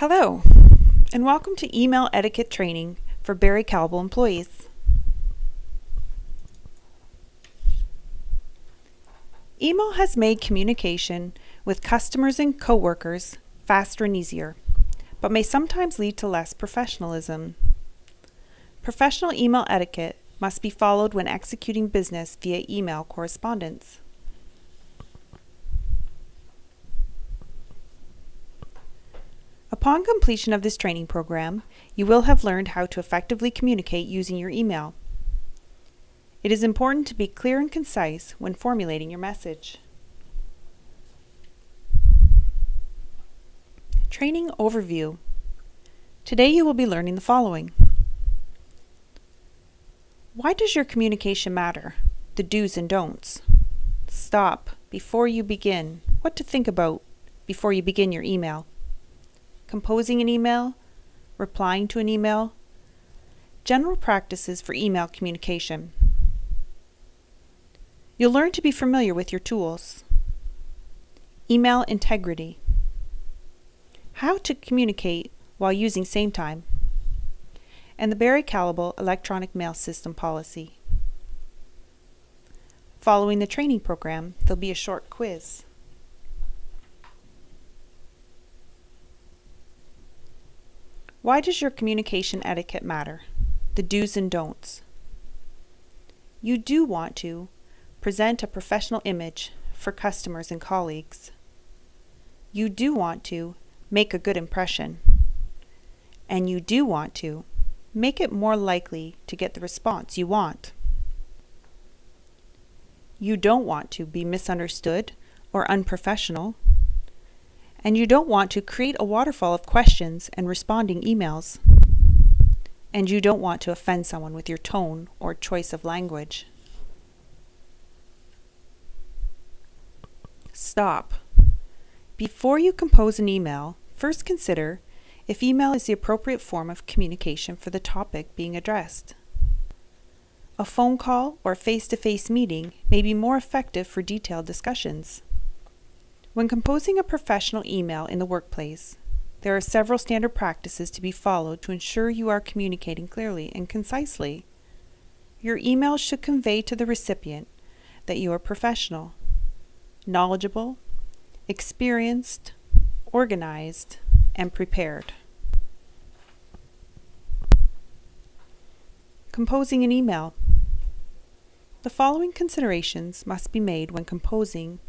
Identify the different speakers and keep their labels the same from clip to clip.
Speaker 1: Hello, and welcome to Email Etiquette Training for Barry Callebaut employees. Email has made communication with customers and coworkers faster and easier, but may sometimes lead to less professionalism. Professional email etiquette must be followed when executing business via email correspondence. Upon completion of this training program, you will have learned how to effectively communicate using your email. It is important to be clear and concise when formulating your message. Training Overview. Today you will be learning the following. Why does your communication matter? The do's and don'ts. Stop before you begin. What to think about before you begin your email. Composing an email, replying to an email, general practices for email communication. You'll learn to be familiar with your tools. Email integrity. How to communicate while using SameTime. And the Barry Callebaut electronic mail system policy. Following the training program, there'll be a short quiz. Why does your communication etiquette matter? The do's and don'ts. You do want to present a professional image for customers and colleagues. You do want to make a good impression. And you do want to make it more likely to get the response you want. You don't want to be misunderstood or unprofessional. And you don't want to create a waterfall of questions and responding emails. And you don't want to offend someone with your tone or choice of language. Stop. Before you compose an email, first consider if email is the appropriate form of communication for the topic being addressed. A phone call or face-to-face meeting may be more effective for detailed discussions. When composing a professional email in the workplace, there are several standard practices to be followed to ensure you are communicating clearly and concisely. Your email should convey to the recipient that you are professional, knowledgeable, experienced, organized, and prepared. Composing an email. The following considerations must be made when composing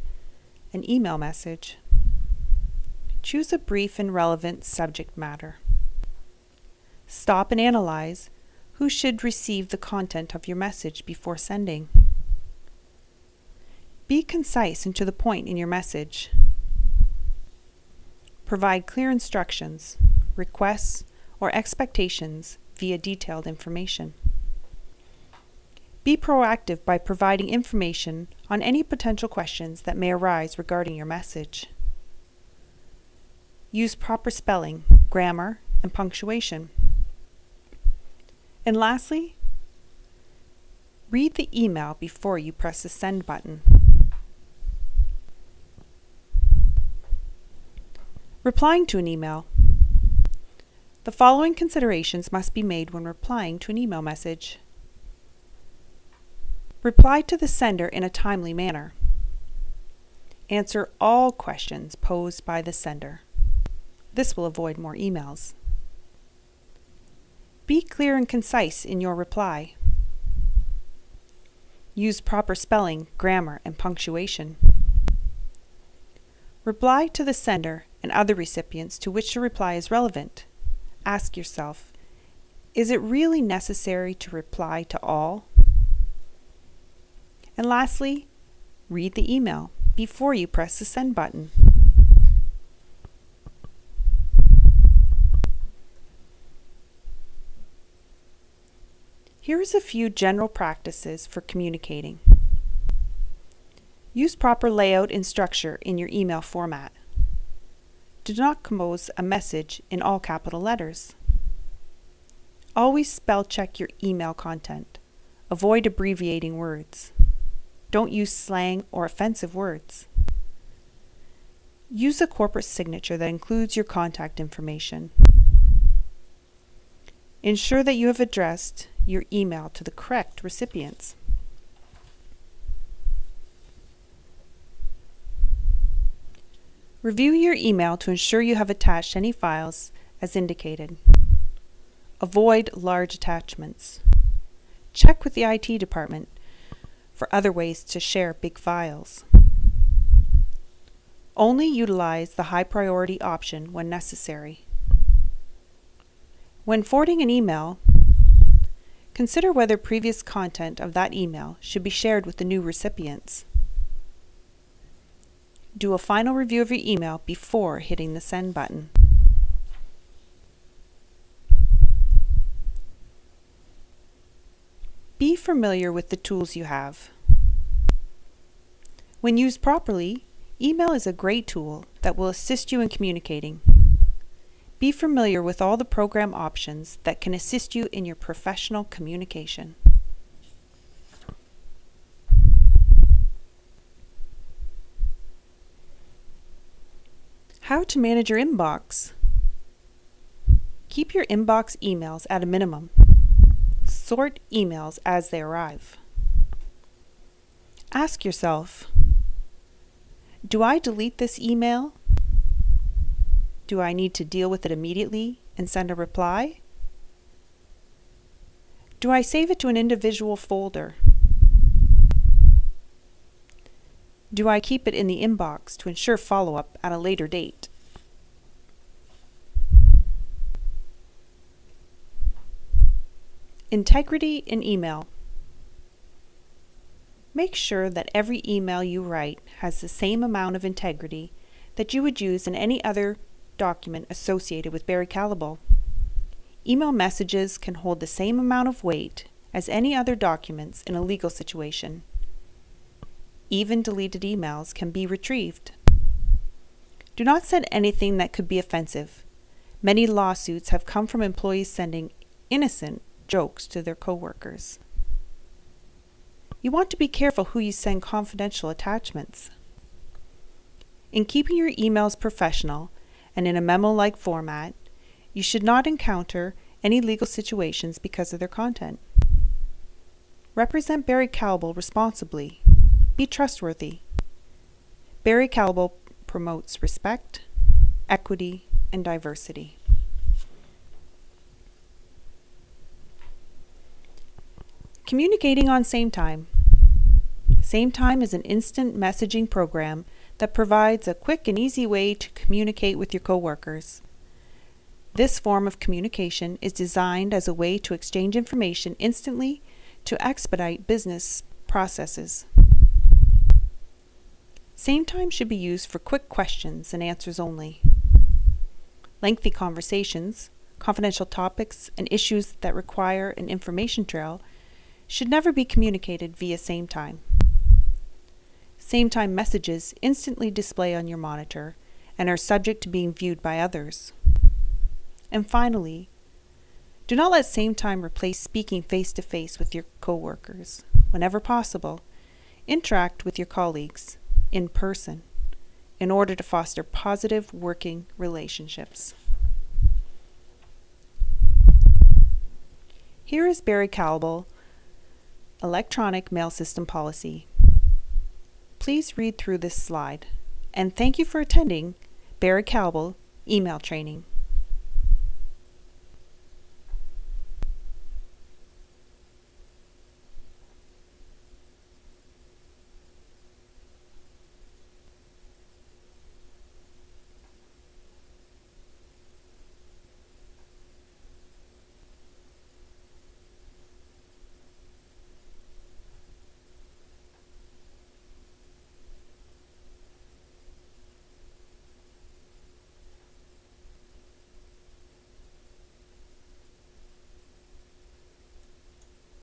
Speaker 1: an email message. Choose a brief and relevant subject matter. Stop and analyze who should receive the content of your message before sending. Be concise and to the point in your message. Provide clear instructions, requests, or expectations via detailed information. Be proactive by providing information on any potential questions that may arise regarding your message. Use proper spelling, grammar, and punctuation. And lastly, read the email before you press the send button. Replying to an email. The following considerations must be made when replying to an email message. Reply to the sender in a timely manner. Answer all questions posed by the sender. This will avoid more emails. Be clear and concise in your reply. Use proper spelling, grammar, and punctuation. Reply to the sender and other recipients to which the reply is relevant. Ask yourself, is it really necessary to reply to all? And lastly, read the email before you press the send button. Here's a few general practices for communicating. Use proper layout and structure in your email format. Do not compose a message in all capital letters. Always spell check your email content. Avoid abbreviating words. Don't use slang or offensive words. Use a corporate signature that includes your contact information. Ensure that you have addressed your email to the correct recipients. Review your email to ensure you have attached any files as indicated. Avoid large attachments. Check with the IT department for other ways to share big files. Only utilize the high priority option when necessary. When forwarding an email, consider whether previous content of that email should be shared with the new recipients. Do a final review of your email before hitting the send button. Be familiar with the tools you have. When used properly, email is a great tool that will assist you in communicating. Be familiar with all the program options that can assist you in your professional communication. How to manage your inbox. Keep your inbox emails at a minimum. Sort emails as they arrive. Ask yourself, do I delete this email? Do I need to deal with it immediately and send a reply? Do I save it to an individual folder? Do I keep it in the inbox to ensure follow-up at a later date? Integrity in email. Make sure that every email you write has the same amount of integrity that you would use in any other document associated with Barry Callebaut. Email messages can hold the same amount of weight as any other documents in a legal situation. Even deleted emails can be retrieved. Do not send anything that could be offensive. Many lawsuits have come from employees sending innocent jokes to their coworkers. You want to be careful who you send confidential attachments. In keeping your emails professional and in a memo-like format, you should not encounter any legal situations because of their content. Represent Barry Callebaut responsibly. Be trustworthy. Barry Callebaut promotes respect, equity, and diversity. Communicating on SameTime. SameTime is an instant messaging program that provides a quick and easy way to communicate with your coworkers. This form of communication is designed as a way to exchange information instantly to expedite business processes. SameTime should be used for quick questions and answers only. Lengthy conversations, confidential topics, and issues that require an information trail should never be communicated via SameTime. SameTime messages instantly display on your monitor and are subject to being viewed by others. And finally, do not let SameTime replace speaking face-to-face with your coworkers. Whenever possible, interact with your colleagues in person in order to foster positive working relationships. Here is Barry Callebaut Electronic Mail System Policy. Please read through this slide, and thank you for attending Barry Callebaut Email Training.